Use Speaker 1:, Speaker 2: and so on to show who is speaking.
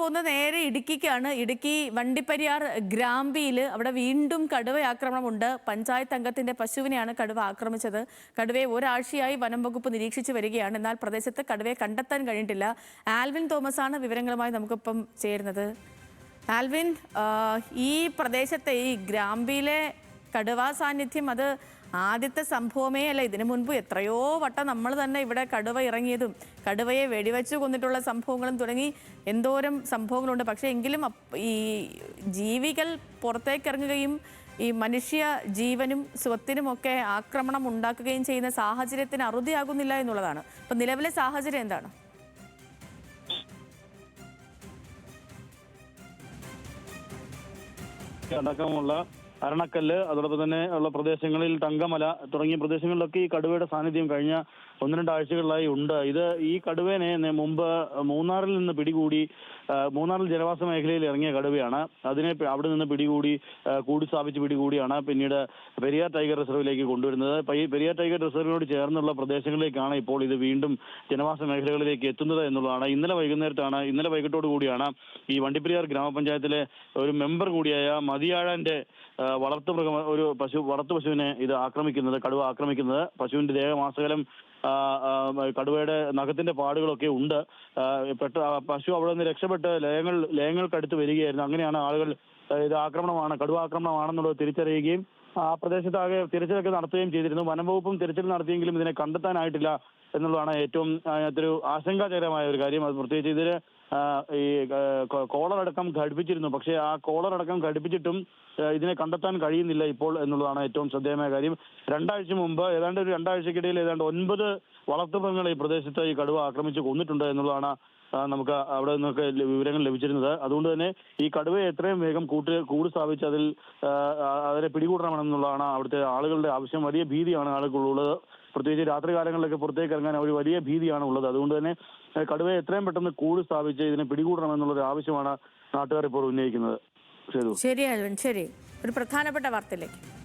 Speaker 1: പോകുന്നത് നേരെ ഇടുക്കിക്കാണ്. ഇടുക്കി വണ്ടിപ്പെരിയാർ ഗ്രാമ്പിയിൽ അവിടെ വീണ്ടും കടുവ ആക്രമണമുണ്ട്. പഞ്ചായത്ത് അംഗത്തിന്റെ പശുവിനെയാണ് കടുവ ആക്രമിച്ചത്. കടുവയെ ഒരാഴ്ചയായി വനം വകുപ്പ് നിരീക്ഷിച്ചു വരികയാണ്. എന്നാൽ പ്രദേശത്ത് കടുവയെ കണ്ടെത്താൻ കഴിഞ്ഞിട്ടില്ല. ആൽവിൻ തോമസ് ആണ് വിവരങ്ങളുമായി നമുക്കിപ്പം ചേരുന്നത്. ആൽവിൻ, ഈ പ്രദേശത്തെ ഈ ഗ്രാമ്പിയിലെ കടുവാ സാന്നിധ്യം അത് ആദ്യത്തെ സംഭവമേ അല്ല. ഇതിനു മുൻപ് എത്രയോ വട്ടം നമ്മൾ തന്നെ ഇവിടെ കടുവ ഇറങ്ങിയതും കടുവയെ വെടിവെച്ച് കൊന്നിട്ടുള്ള സംഭവങ്ങളും തുടങ്ങി എന്തോരം സംഭവങ്ങളുണ്ട്. പക്ഷേ എങ്കിലും ഈ ജീവികൾ പുറത്തേക്ക് ഇറങ്ങുകയും ഈ മനുഷ്യ ജീവനും സ്വത്തിനുമൊക്കെ ആക്രമണം ഉണ്ടാക്കുകയും ചെയ്യുന്ന സാഹചര്യത്തിന് അറുതിയാകുന്നില്ല എന്നുള്ളതാണ്. അപ്പം നിലവിലെ സാഹചര്യം എന്താണ്?
Speaker 2: അടക്കമുള്ള അരണക്കല്ല്, അതോടൊപ്പം തന്നെ ഉള്ള പ്രദേശങ്ങളിൽ തങ്കമല തുടങ്ങിയ പ്രദേശങ്ങളിലൊക്കെ ഈ കടുവയുടെ സാന്നിധ്യം കഴിഞ്ഞ 1-2 ആഴ്ചകളിലായി ഉണ്ട്. ഈ കടുവേനെ മുമ്പ് മൂന്നാറിൽ നിന്ന് പിടികൂടി, മൂന്നാറിൽ ജനവാസ മേഖലയിൽ ഇറങ്ങിയ കടുവയാണ്. അതിനെ അവിടെ നിന്ന് പിടികൂടി കൂടി സ്ഥാപിച്ച് പിടികൂടിയാണ് പിന്നീട് പെരിയാർ ടൈഗർ റിസർവിലേക്ക് കൊണ്ടുവരുന്നത്. പെരിയാർ ടൈഗർ റിസർവിനോട് ചേർന്നുള്ള പ്രദേശങ്ങളിലേക്കാണ് ഇപ്പോൾ ഇത് വീണ്ടും ജനവാസ മേഖലകളിലേക്ക് എത്തുന്നത് എന്നുള്ളതാണ്. ഇന്നലെ വൈകിട്ടോടു കൂടിയാണ് ഈ വണ്ടിപ്പെരിയാർ ഗ്രാമപഞ്ചായത്തിലെ ഒരു മെമ്പർ കൂടിയായ മതിയാഴന്റെ വളർത്തുമൃഗം ഒരു വളർത്തുപശുവിനെ ഇത് കടുവ ആക്രമിക്കുന്നത്. പശുവിന്റെ ദേഹമാസകലം കടുവയുടെ നഖത്തിന്റെ പാടുകളൊക്കെ ഉണ്ട്. പശു അവിടെ നിന്ന് രക്ഷപ്പെട്ട് ലയങ്ങൾക്കടുത്ത് വരികയായിരുന്നു. അങ്ങനെയാണ് ആളുകൾ ഇത് കടുവ ആക്രമണമാണെന്നുള്ളത് തിരിച്ചറിയുകയും ആ പ്രദേശത്താകെ തിരച്ചിലൊക്കെ നടത്തുകയും ചെയ്തിരുന്നു. വനംവകുപ്പും തിരച്ചിൽ നടത്തിയെങ്കിലും ഇതിനെ കണ്ടെത്താനായിട്ടില്ല എന്നുള്ളതാണ് ഏറ്റവും അതിനകത്തൊരു ആശങ്കാജനകമായ ഒരു കാര്യം. അത് പ്രത്യേകിച്ച് ഇതിന് ഈ കോളറടക്കം ഘടിപ്പിച്ചിരുന്നു. പക്ഷേ ആ കോളറടക്കം ഘടിപ്പിച്ചിട്ടും ഇതിനെ കണ്ടെത്താൻ കഴിയുന്നില്ല ഇപ്പോൾ എന്നുള്ളതാണ് ഏറ്റവും ശ്രദ്ധേയമായ കാര്യം. ഏതാണ്ട് ഒരു 2 ആഴ്ചക്കിടയിൽ ഏതാണ്ട് 9 വളർത്തുമൃഗങ്ങളെ ഈ പ്രദേശത്ത് ഈ കടുവ ആക്രമിച്ച് കൊന്നിട്ടുണ്ട് എന്നുള്ളതാണ് നമുക്ക് അവിടെ നിന്നൊക്കെ വിവരങ്ങൾ ലഭിച്ചിരുന്നത്. അതുകൊണ്ട് തന്നെ ഈ കടുവയെ എത്രയും വേഗം കൂട് സ്ഥാപിച്ച് അതിനെ പിടികൂടണമെന്നുള്ളതാണ് അവിടുത്തെ ആളുകളുടെ ആവശ്യം. വലിയ ഭീതിയാണ് ആളുകൾക്കുള്ളത്. പ്രത്യേകിച്ച് രാത്രി കാലങ്ങളിലൊക്കെ പുറത്തേക്ക് ഇറങ്ങാൻ ഒരു വലിയ ഭീതിയാണ് ഉള്ളത്. അതുകൊണ്ട് തന്നെ കടുവയെ എത്രയും പെട്ടെന്ന് കൂട് സ്ഥാപിച്ച് ഇതിനെ പിടികൂടണമെന്നുള്ളൊരു ആവശ്യമാണ് നാട്ടുകാർ ഇപ്പോൾ ഉന്നയിക്കുന്നത്.
Speaker 1: ശരി അൽവിൻ, ശരി. ഒരു പ്രധാനപ്പെട്ട വാർത്തയിലേക്ക്